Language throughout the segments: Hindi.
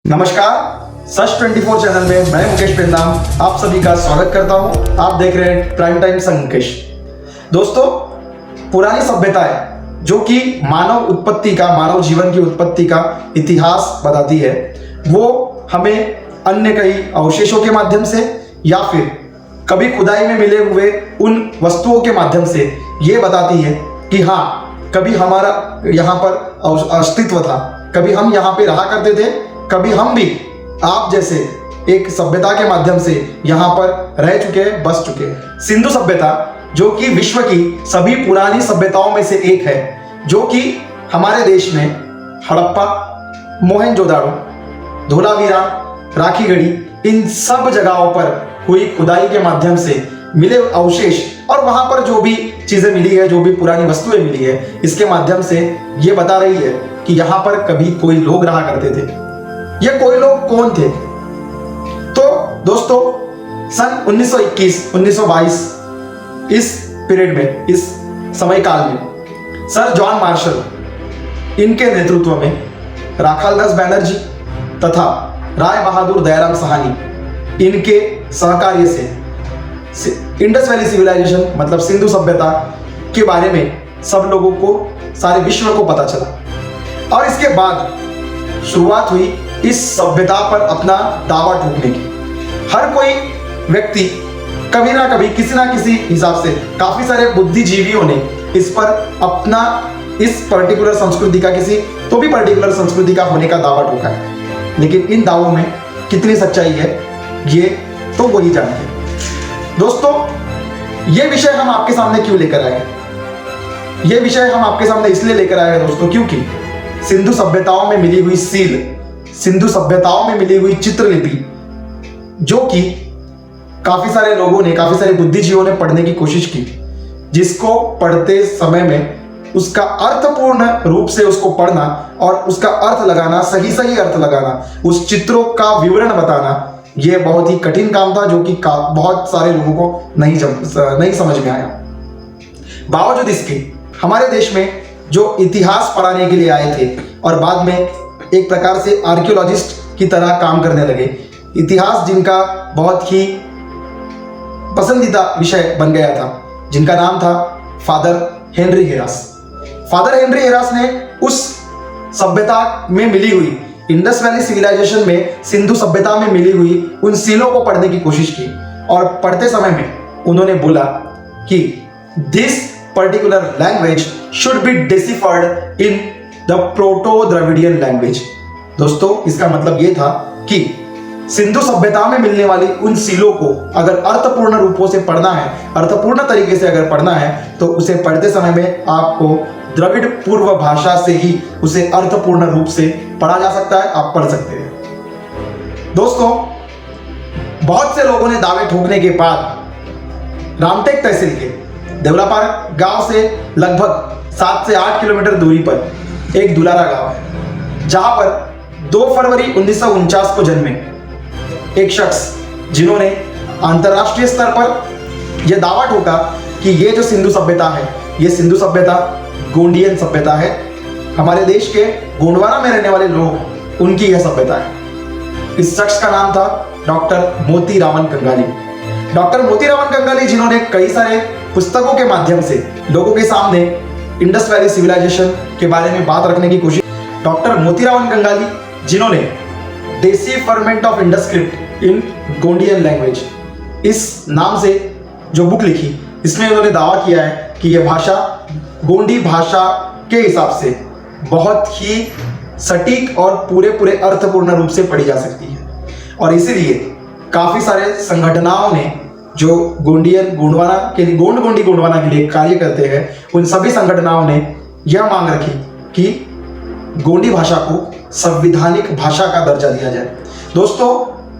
नमस्कार, सच 24 चैनल में मैं मुकेश पेंदाम आप सभी का स्वागत करता हूं। आप देख रहे हैं प्राइम टाइम संग मुकेश। दोस्तों, पुरानी सभ्यताएं जो कि मानव जीवन की उत्पत्ति का इतिहास बताती है, वो हमें अन्य कई अवशेषों के माध्यम से या फिर कभी खुदाई में मिले हुए उन वस्तुओं के माध्यम से ये बताती है कि हाँ, कभी हमारा यहाँ पर अस्तित्व था, कभी हम यहाँ पे रहा करते थे, कभी हम भी आप जैसे एक सभ्यता के माध्यम से यहाँ पर रह चुके हैं, बस चुके हैं। सिंधु सभ्यता जो कि विश्व की सभी पुरानी सभ्यताओं में से एक है, जो कि हमारे देश में हड़प्पा, मोहनजोदाड़ो, धोलावीरा, राखीगढ़ी, इन सब जगहों पर हुई खुदाई के माध्यम से मिले अवशेष और वहां पर जो भी चीजें मिली है, जो भी पुरानी वस्तुएं मिली है, इसके माध्यम से ये बता रही है कि यहाँ पर कभी कोई लोग रहा करते थे। ये कोई लोग कौन थे? तो दोस्तों, सन 1921, 1922 इस पीरियड में, इस समय काल में सर जॉन मार्शल इनके नेतृत्व में राखालदास बैनर्जी तथा राय बहादुर दयाराम साहनी इनके सहकार्य से इंडस वैली सिविलाइजेशन मतलब सिंधु सभ्यता के बारे में सब लोगों को, सारे विश्व को पता चला और इसके बाद शुरुआत हुई इस सभ्यता पर अपना दावा ठोकने की। हर कोई व्यक्ति कभी ना कभी किसी ना किसी हिसाब से, काफी सारे बुद्धिजीवियों ने इस पर अपना, इस पर्टिकुलर संस्कृति का, किसी तो भी पर्टिकुलर संस्कृति का होने का दावा ठोका है। लेकिन इन दावों में कितनी सच्चाई है, ये तो वही जानते हैं। दोस्तों, ये विषय हम आपके सामने क्यों लेकर आए? ये विषय हम आपके सामने इसलिए लेकर आए हैं दोस्तों, क्योंकि सिंधु सभ्यताओं में मिली हुई सील, सिंधु सभ्यताओं में मिली हुई चित्रलिपि, जो कि काफी सारे लोगों ने, काफी सारे बुद्धिजीवियों ने पढ़ने की कोशिश की, जिसको पढ़ते समय में उसका अर्थपूर्ण रूप से उसको पढ़ना और उसका अर्थ लगाना, सही सही अर्थ लगाना, उस चित्रों का विवरण बताना, यह बहुत ही कठिन काम था, जो कि बहुत सारे लोगों को नहीं समझ में आया। बावजूद इसके हमारे देश में जो इतिहास पढ़ाने के लिए आए थे और बाद में एक प्रकार से आर्कियोलॉजिस्ट की तरह काम करने लगे, इतिहास जिनका बहुत ही पसंदीदा विषय बन गया था, जिनका नाम था फादर हेनरी हेरास। फादर हेनरी हेरास ने उस सभ्यता में मिली हुई, इंडस वैली सिविलाइजेशन में सिंधु सभ्यता में मिली हुई उन सीलों को पढ़ने की कोशिश की और पढ़ते समय में उन्होंने बोला कि this particular language should be deciphered in the proto Dravidian language. दोस्तों, इसका मतलब यह था कि सिंधु सभ्यता में मिलने वाली उन सीलों को अगर अर्थपूर्ण रूपों से पढ़ना है, अर्थपूर्ण तरीके से अगर पढ़ना है, तो उसे पढ़ते समय में आपको द्रविड़ पूर्व भाषा से ही उसे अर्थपूर्ण रूप से पढ़ा जा सकता है, आप पढ़ सकते हैं। दोस्तों, बहुत से लोगों ने दावे ठोकने के बाद रामटेक तहसील के देवलापार गांव से लगभग 7 से 8 किलोमीटर दूरी पर एक दुलारा गांव है, जहां पर 2 फरवरी 1949 को जन्मे एक शख्स, जिन्होंने अंतरराष्ट्रीय स्तर पर यह दावा ठोका कि यह जो सिंधु सभ्यता है, यह सिंधु सभ्यता गोंडियन सभ्यता है। हमारे देश के गोंडवाना में रहने वाले लोग, उनकी यह सभ्यता है। इस शख्स का नाम था डॉक्टर मोतीरामन कंगाली। डॉक्टर मोतीरामन कंगाली, जिन्होंने कई सारे पुस्तकों के माध्यम से लोगों के सामने इंडस वैली सिविलाइजेशन के बारे में बात रखने की कोशिश। डॉक्टर मोतीरामन कंगाली, जिन्होंने देसी ferment of Indus script in Gondian language, इस नाम से जो बुक लिखी, इसमें उन्होंने दावा किया है कि यह भाषा गोंडी भाषा के हिसाब से बहुत ही सटीक और पूरे अर्थपूर्ण रूप से पढ़ी जा सकती है। और इसीलिए काफी सारे संगठनाओं ने, जो गोंडवाना के लिए, गोंडवाना के लिए कार्य करते हैं, उन सभी संगठनाओं ने यह मांग रखी कि गोंडी भाषा को संविधानिक भाषा का दर्जा दिया जाए। दोस्तों,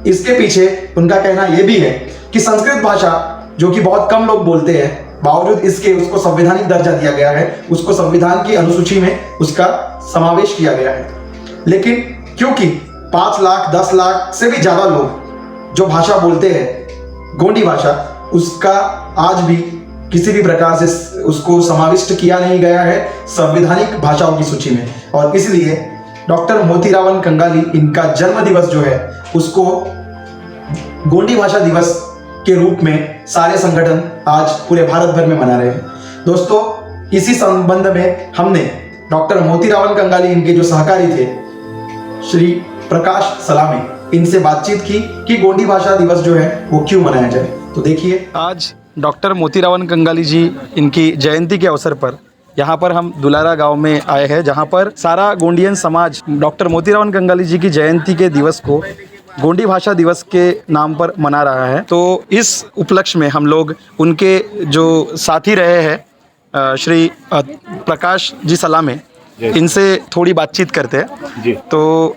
इसके पीछे उनका कहना यह भी है कि संस्कृत भाषा, जो कि बहुत कम लोग बोलते हैं, बावजूद इसके उसको संवैधानिक दर्जा दिया गया है, उसको संविधान की अनुसूची में उसका समावेश किया गया है। लेकिन क्योंकि 5 लाख 10 लाख से भी ज्यादा लोग जो भाषा बोलते हैं गोंडी भाषा, उसका आज भी किसी भी प्रकार से उसको समाविष्ट किया नहीं गया है संवैधानिक भाषाओं की सूची में, और इसलिए डॉक्टर मोतीरावन कंगाली, इनका जन्म दिवस जो है उसको गोंडी भाषा दिवस के रूप में सारे संगठन आज पूरे भारत भर में मना रहे हैं। दोस्तों, इसी संबंध में हमने डॉक्टर मोतीरावन कंगाली, इनके जो सहकारी थे श्री प्रकाश सलामे, इनसे बातचीत की कि गोंडी भाषा दिवस जो है वो क्यों मनाया जाए। तो देखिए, आज डॉक्टर मोतीरावन कंगाली जी, इनकी जयंती के अवसर पर यहाँ पर हम दुलारा गांव में आए हैं, जहाँ पर सारा गोंडियन समाज डॉक्टर मोतीरावन कंगाली जी की जयंती के दिवस को गोंडी भाषा दिवस के नाम पर मना रहा है। तो इस उपलक्ष्य में हम लोग उनके जो साथी रहे हैं श्री प्रकाश जी सलामे, इनसे थोड़ी बातचीत करते हैं जी। तो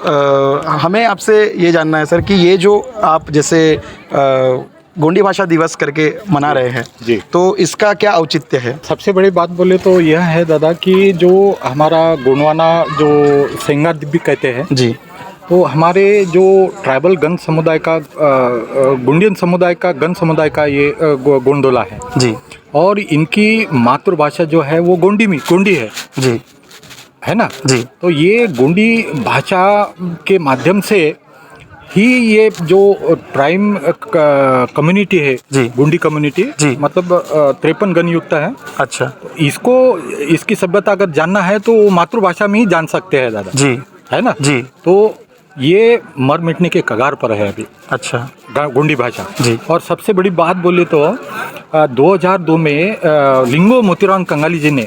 हमें आपसे ये जानना है सर कि ये जो आप जैसे गोंडी भाषा दिवस करके मना रहे हैं जी, तो इसका क्या औचित्य है? सबसे बड़ी बात बोले तो यह है दादा कि जो हमारा गोंडवाना जो सेंगार दिब्बी कहते हैं जी, तो हमारे जो ट्राइबल गण समुदाय का गोंडियन समुदाय का गण समुदाय का ये गोंडोला है जी, और इनकी मातृभाषा जो है वो गोंडी है जी, है ना जी। तो ये गोंडी भाषा के माध्यम से ही ये जो ट्राइब कम्युनिटी है जी, गोंडी कम्युनिटी जी, मतलब 53 गण युक्त है। अच्छा, तो इसको इसकी सभ्यता अगर जानना है तो मातृभाषा में ही जान सकते हैं दादा जी, है ना जी। तो ये मर मिटने के कगार पर है अभी। अच्छा, गोंडी भाषा जी। और सबसे बड़ी बात बोले तो 2002 में लिंगो मोतीरावन कंगाली जी ने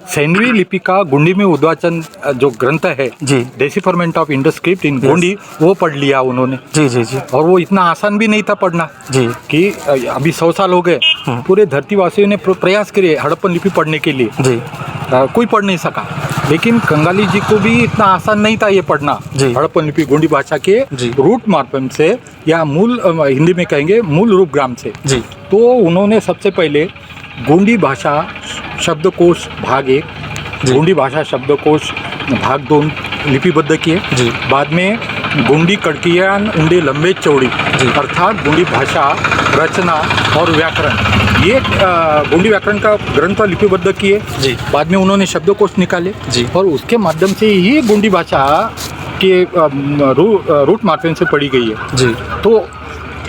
सैनवी लिपि का गोंडी में उद्वाचन जो ग्रंथ है जी, decipherment of Indus script in Gondi, वो पढ़ लिया उन्होंने जी जी जी। और वो इतना आसान भी नहीं था पढ़ना जी, कि अभी 100 साल हो गए, पूरे धरतीवासियों ने प्रयास किए हड़प्पन लिपि पढ़ने के लिए जी, कोई पढ़ नहीं सका। लेकिन कंगाली जी को भी इतना आसान नहीं था ये पढ़ना हड़प्पन लिपि गोंडी भाषा के रूट माध्यम से, या मूल हिंदी में कहेंगे मूल रूप ग्राम से जी। तो उन्होंने सबसे पहले गोंडी भाषा शब्दकोश भाग 1, गोंडी भाषा शब्दकोश भाग 2 लिपिबद्ध किए जी। बाद में गोंडी कड़कियान उंडे लंबे चौड़ी अर्थात गोंडी भाषा रचना और व्याकरण, ये गोंडी व्याकरण का ग्रंथ लिपिबद्ध किए जी। बाद में उन्होंने शब्दकोश निकाले जी, और उसके माध्यम से ही गोंडी भाषा के रूट माध्यम से पढ़ी गई है जी। तो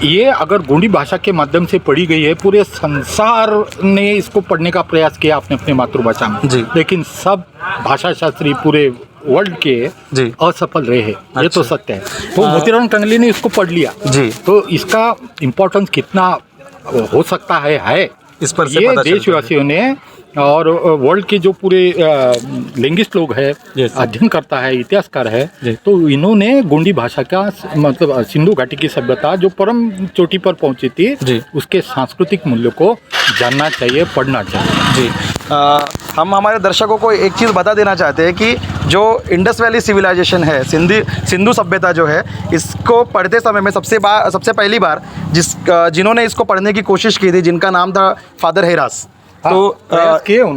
ये अगर गोंडी भाषा के माध्यम से पढ़ी गई है, पूरे संसार ने इसको पढ़ने का प्रयास किया अपने अपने मातृभाषा में जी, लेकिन सब भाषा शास्त्री पूरे वर्ल्ड के असफल रहे हैं। अच्छा। ये तो सत्य है। तो मोतीरावन कंगाली ने इसको पढ़ लिया जी, तो इसका इम्पोर्टेंस कितना हो सकता है इस पर से ये देशवासियों ने और वर्ल्ड के जो पूरे लिंग्विस्ट लोग हैं, अध्ययन करता है, इतिहासकार है, तो इन्होंने गोंडी भाषा का मतलब सिंधु घाटी की सभ्यता जो परम चोटी पर पहुंची थी, उसके सांस्कृतिक मूल्यों को जानना चाहिए, पढ़ना चाहिए जी। हम हमारे दर्शकों को एक चीज़ बता देना चाहते हैं कि जो इंडस वैली सिविलाइजेशन है, सिंधु सभ्यता जो है, इसको पढ़ते समय में सबसे पहली बार जिन्होंने इसको पढ़ने की कोशिश की थी, जिनका नाम था फादर हेरास। तो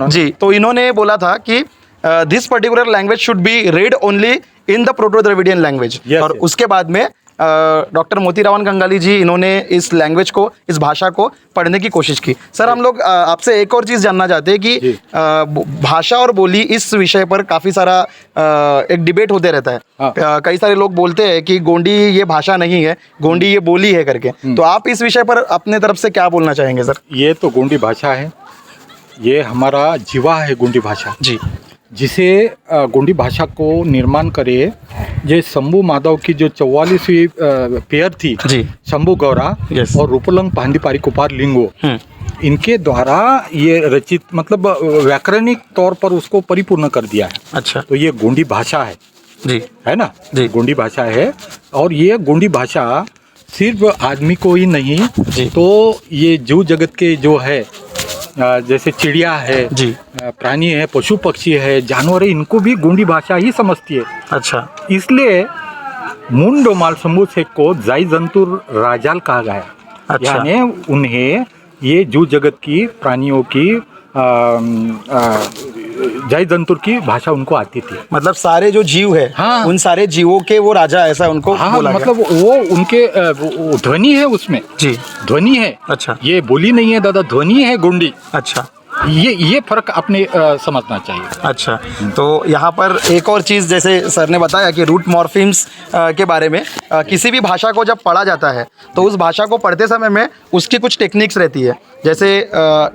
जी, तो इन्होंने बोला था कि this particular language should be read only in the proto Dravidian language. और उसके बाद में डॉक्टर मोतीरावन कंगाली जी, इन्होंने इस लैंग्वेज को, इस भाषा को पढ़ने की कोशिश की। सर, हम लोग आपसे एक और चीज़ जानना चाहते हैं कि भाषा और बोली, इस विषय पर काफ़ी सारा एक डिबेट होते रहता है। कई सारे लोग बोलते हैं कि गोंडी ये भाषा नहीं है, गोंडी ये बोली है करके। तो आप इस विषय पर अपने तरफ से क्या बोलना चाहेंगे सर? ये तो गोंडी भाषा है, ये हमारा जीवा है गोंडी भाषा जी, जिसे गोंडी भाषा को निर्माण करे ये शंभू माधव की जो 44वीं पेयर थी जी, शंभू गौरा और रूपलंग पांडिपारी कुपार लिंगो, इनके द्वारा ये रचित, मतलब व्याकरणिक तौर पर उसको परिपूर्ण कर दिया है। अच्छा, तो ये गोंडी भाषा है जी, है ना जी, गोंडी भाषा है। और ये गोंडी भाषा सिर्फ आदमी को ही नहीं जी, तो ये जीव जगत के जो है, जैसे चिड़िया है जी, प्राणी है, पशु पक्षी है, जानवर है, इनको भी गोंडी भाषा ही समझती है। अच्छा, इसलिए मुंडोमाल शंभू शेख को जाई जंतुर राजाल कहा गया। अच्छा। यानी उन्हें ये जीव जगत की, प्राणियों की, जाई जंतुर की भाषा उनको आती थी। मतलब सारे जो जीव है, हाँ, उन सारे जीवों के वो राजा, ऐसा उनको बोला मतलब गया। वो उनके ध्वनि है उसमें जी, ध्वनि है। अच्छा, ये बोली नहीं है दादा, ध्वनि है गोंडी। अच्छा, ये फर्क अपने समझना चाहिए। अच्छा, तो यहाँ पर एक और चीज़ जैसे सर ने बताया कि रूट मॉर्फिम्स के बारे में, किसी भी भाषा को जब पढ़ा जाता है तो उस भाषा को पढ़ते समय में उसकी कुछ टेक्निक्स रहती है। जैसे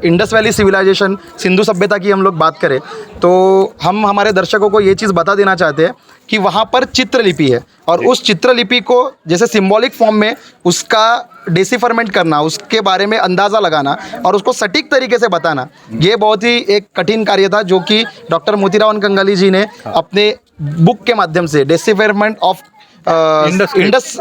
इंडस वैली सिविलाइजेशन, सिंधु सभ्यता की हम लोग बात करें तो हम हमारे दर्शकों को ये चीज़ बता देना चाहते हैं कि वहाँ पर चित्रलिपि है और उस चित्रलिपि को जैसे सिंबॉलिक फॉर्म में उसका डिसिफरमेंट करना, उसके बारे में अंदाज़ा लगाना और उसको सटीक तरीके से बताना, ये बहुत ही एक कठिन कार्य था जो कि डॉक्टर मोतीराम कंगाली जी ने अपने बुक के माध्यम से decipherment of Indus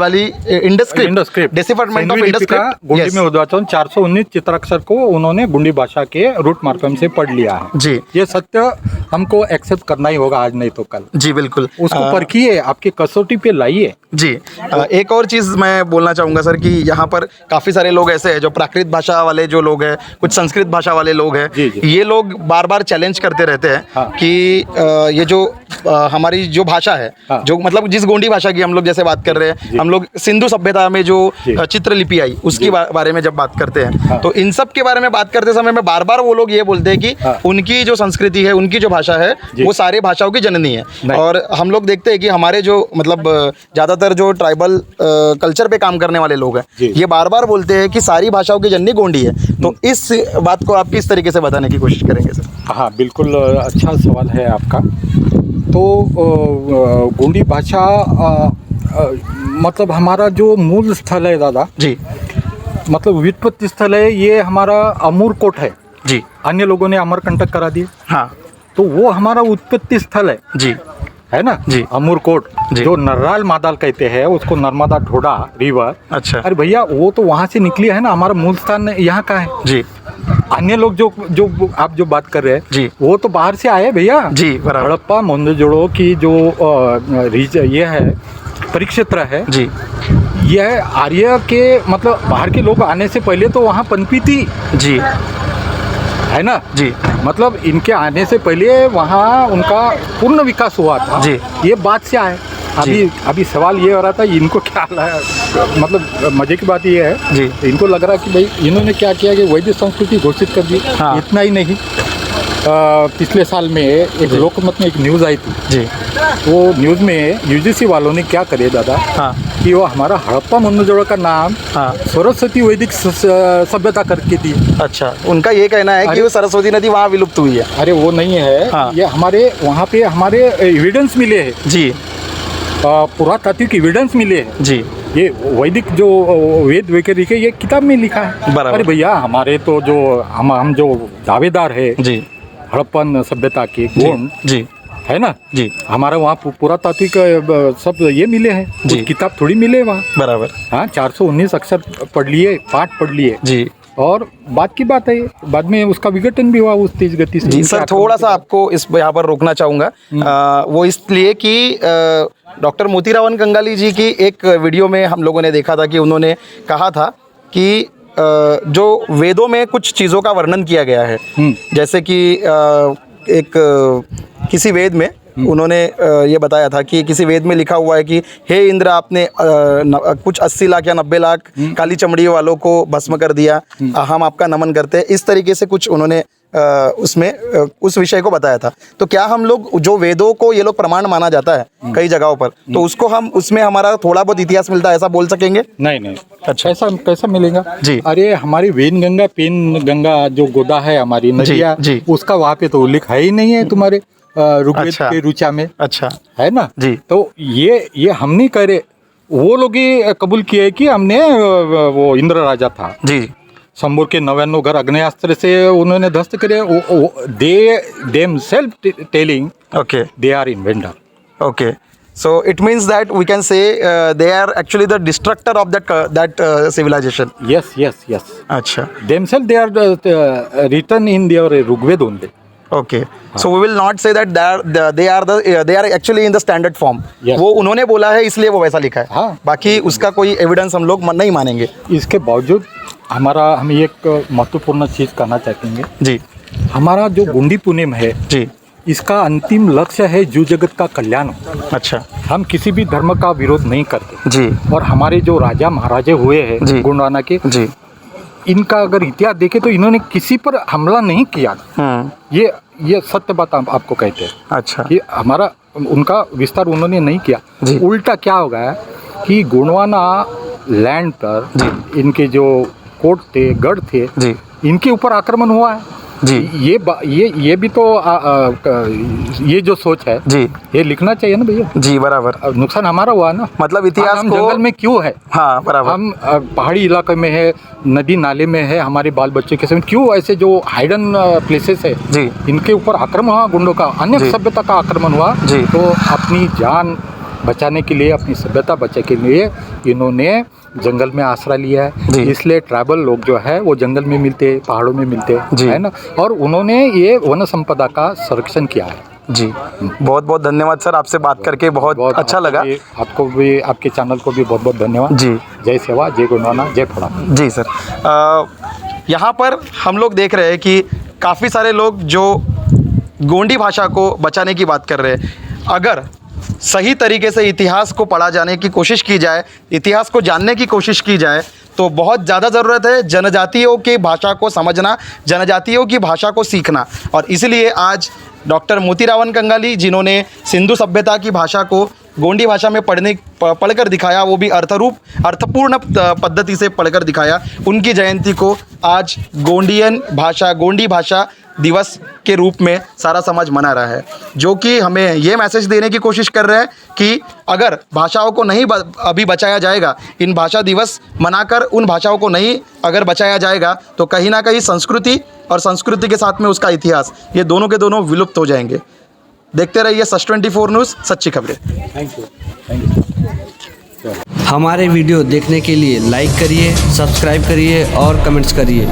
valley Indus script, decipherment of Indus script Gondi में उद्वाचन 419 चित्राक्षर को उन्होंने गुंडी भाषा के रूट मार्फम से पढ़ लिया है जी। ये सत्य हमको एक्सेप्ट करना ही होगा, आज नहीं तो कल। जी बिल्कुल, उसको परखिए, आपकी कसौटी पे लाइए। जी। एक और चीज़ मैं बोलना चाहूँगा सर कि यहाँ पर काफ़ी सारे लोग ऐसे हैं जो प्राकृत भाषा वाले जो लोग हैं, कुछ संस्कृत भाषा वाले लोग हैं, ये लोग बार बार चैलेंज करते रहते हैं कि ये जो हमारी जो भाषा है, जो मतलब जिस गोंडी भाषा की हम लोग जैसे बात कर रहे हैं, हम लोग सिंधु सभ्यता में जो चित्रलिपि आई उसकी बारे में जब बात करते हैं तो इन सब के बारे में बात करते समय में बार बार वो लोग ये बोलते हैं कि उनकी जो संस्कृति है, उनकी जो भाषा है वो सारे भाषाओं की जननी है। और हम लोग देखते हैं कि हमारे जो मतलब ज़्यादातर जो ट्राइबल कल्चर पे काम करने वाले लोग हैं ये बार बार बोलते हैं कि सारी भाषाओं की जननी गोंडी है। तो इस बात को आप किस तरीके से बताने की कोशिश करेंगे सर? हाँ बिल्कुल, अच्छा सवाल है आपका। तो गोंडी भाषा मतलब हमारा जो मूल स्थल है दादा जी, मतलब व्युत्पत्ति स्थल है ये हमारा अमरकोट है जी। अन्य लोगों ने अमरकंटक करा दिए, हाँ, तो वो हमारा उत्पत्ति स्थल है जी, है ना जी। अमरकोट जो नर्राल मादाल कहते हैं उसको, नर्मदा ढोडा रिवर। अच्छा, अरे भैया वो तो वहाँ से निकली है ना, हमारा मूल स्थान यहाँ का है जी। अन्य लोग जो आप जो बात कर रहे हैं जी, वो तो बाहर से आए भैया जी, बराबर। हड़प्पा मोहनजोदड़ो की जो ये है परिक्षेत्र है जी, यह आर्य के मतलब बाहर के लोग आने से पहले तो वहाँ पनपी थी जी, है ना जी, मतलब इनके आने से पहले वहाँ उनका पूर्ण विकास हुआ था जी। ये बात से आए। अभी सवाल ये हो रहा था इनको क्या मतलब मजे की बात ये है जी, इनको लग रहा है कि भाई इन्होंने क्या किया कि वैदिक संस्कृति घोषित कर दी। हाँ। इतना ही नहीं, पिछले साल में एक लोकमत में एक न्यूज़ आई थी जी, वो न्यूज़ में यूजीसी वालों ने क्या करे दादा, हाँ, कि वो हमारा हड़प्पा मोहनजोदड़ो का नाम हाँ, सरस्वती वैदिक सभ्यता करके दी। अच्छा, उनका ये कहना है कि वो सरस्वती नदी वहाँ विलुप्त हुई है। अरे वो नहीं है, हाँ। ये हमारे वहाँ पे हमारे एविडेंस मिले हैं जी, पुरातात्विक एविडेंस मिले हैं जी, ये वैदिक जो वेद वगैरह के ये किताब में लिखा है। बराबर। अरे भैया हमारे तो जो हम जो दावेदार है जी, हड़प्पन सभ्यता के गुण जी, है ना जी, हमारा वहाँ पुरातात्विक सब ये मिले हैं, जी। कुछ किताब थोड़ी मिले वहाँ। बराबर। हाँ 419 अक्षर पढ़ लिए, पाठ पढ़ लिए जी, और बात की बात है बाद में उसका विघटन भी हुआ उस तेज गति से। जी सर, थोड़ा सा आपको इस यहाँ पर रोकना चाहूँगा, वो इसलिए कि डॉक्टर मोतीराम कंगाली जी की एक वीडियो में हम लोगों ने देखा था कि उन्होंने कहा था कि जो वेदों में कुछ चीज़ों का वर्णन किया गया है, जैसे कि एक किसी वेद में उन्होंने ये बताया था कि किसी वेद में लिखा हुआ है कि हे इंद्र, आपने कुछ 80 लाख या 90 लाख काली चमड़ी वालों को भस्म कर दिया, हम आपका नमन करते हैं। इस तरीके से कुछ उन्होंने उसमें उस विषय को बताया था। तो क्या हम लोग जो वेदों को ये लोग प्रमाण माना जाता है कई जगहों पर, तो उसको हम उसमें हमारा थोड़ा बहुत इतिहास मिलता है ऐसा बोल सकेंगे? नहीं। अच्छा, ऐसा कैसा मिलेगा जी? अरे हमारी वेन गंगा पेन गंगा जो गोदा है हमारी नदिया, जी। उसका वहाँ पे तो उल्लेख है ही नहीं है तुम्हारे ऋग्वेद अच्छा। के ऋचा में। अच्छा, है ना जी। तो ये हम नहीं कह रहे, वो लोग ही कबूल किए कि हमने वो इंद्र राजा था जी, संबूर के 99 घर अग्नेयास्त्र से उन्होंने ध्वस्त करे। They themselves telling okay, they are inventor. okay, so it means that we can say they are actually the destructor of that civilization. Yes. अच्छा, Themselves they are written in their Rigveda only. okay, so we will not say that they are actually in the standard form. Yes. वो उन्होंने बोला है इसलिए वो वैसा लिखा है। हाँ। बाकी उसका कोई एविडेंस हम लोग नहीं मानेंगे। इसके बावजूद हम एक महत्वपूर्ण चीज़ कहना चाहेंगे जी, हमारा जो गुंडी पुनेम है जी, इसका अंतिम लक्ष्य है जीव जगत का कल्याण। अच्छा, हम किसी भी धर्म का विरोध नहीं करते जी, और हमारे जो राजा महाराजे हुए जी। हैं गोंडवाना के, जी, इनका अगर इतिहास देखे तो इन्होंने किसी पर हमला नहीं किया। ये सत्य बात आपको कहते हैं। अच्छा। कि हमारा उनका विस्तार उन्होंने नहीं किया। उल्टा क्या हो गया कि गोंडवाना लैंड पर इनके जो कोट थे, गढ़ थे, इनके ऊपर आक्रमण हुआ है जी। ये भी तो ये जो सोच है जी, ये लिखना चाहिए ना भैया जी। बराबर। नुकसान हमारा हुआ ना, मतलब इतिहास हम जंगल में क्यों है? हाँ बराबर। हम पहाड़ी इलाके में है, नदी नाले में है, हमारे बाल बच्चे के समय क्यों ऐसे जो हाइडन प्लेसेस है जी, इनके ऊपर आक्रमण हुआ, गुंडों का, अन्य सभ्यता का आक्रमण हुआ जी। तो अपनी जान बचाने के लिए, अपनी सभ्यता बचाने के लिए इन्होंने जंगल में आश्रय लिया है। इसलिए ट्राइबल लोग जो है वो जंगल में मिलते, पहाड़ों में मिलते है ना, और उन्होंने ये वन संपदा का संरक्षण किया है जी। बहुत बहुत धन्यवाद सर, आपसे बात करके बहुत अच्छा लगा। आपको भी, आपके चैनल को भी बहुत बहुत धन्यवाद जी। जय सेवा, जय गोंडवाना, जय फोड़ा जी। सर यहाँ पर हम लोग देख रहे हैं कि काफ़ी सारे लोग जो गोंडी भाषा को बचाने की बात कर रहे हैं। अगर सही तरीके से इतिहास को पढ़ा जाने की कोशिश की जाए, इतिहास को जानने की कोशिश की जाए तो बहुत ज़्यादा ज़रूरत है जनजातियों की भाषा को समझना, जनजातियों की भाषा को सीखना। और इसलिए आज डॉक्टर मोतीरावन कंगाली, जिन्होंने सिंधु सभ्यता की भाषा को गोंडी भाषा में पढ़कर दिखाया, वो भी अर्थपूर्ण पद्धति से पढ़कर दिखाया, उनकी जयंती को आज गोंडी भाषा दिवस के रूप में सारा समाज मना रहा है, जो कि हमें ये मैसेज देने की कोशिश कर रहे हैं कि अगर भाषाओं को नहीं अभी बचाया जाएगा, इन भाषा दिवस मनाकर उन भाषाओं को नहीं अगर बचाया जाएगा तो कहीं ना कहीं संस्कृति और संस्कृति के साथ में उसका इतिहास, ये दोनों के दोनों विलुप्त हो जाएंगे। देखते रहिए सच24 न्यूज़, सच्ची खबरें। Thank you. हमारे वीडियो देखने के लिए लाइक करिए, सब्सक्राइब करिए और कमेंट्स करिए।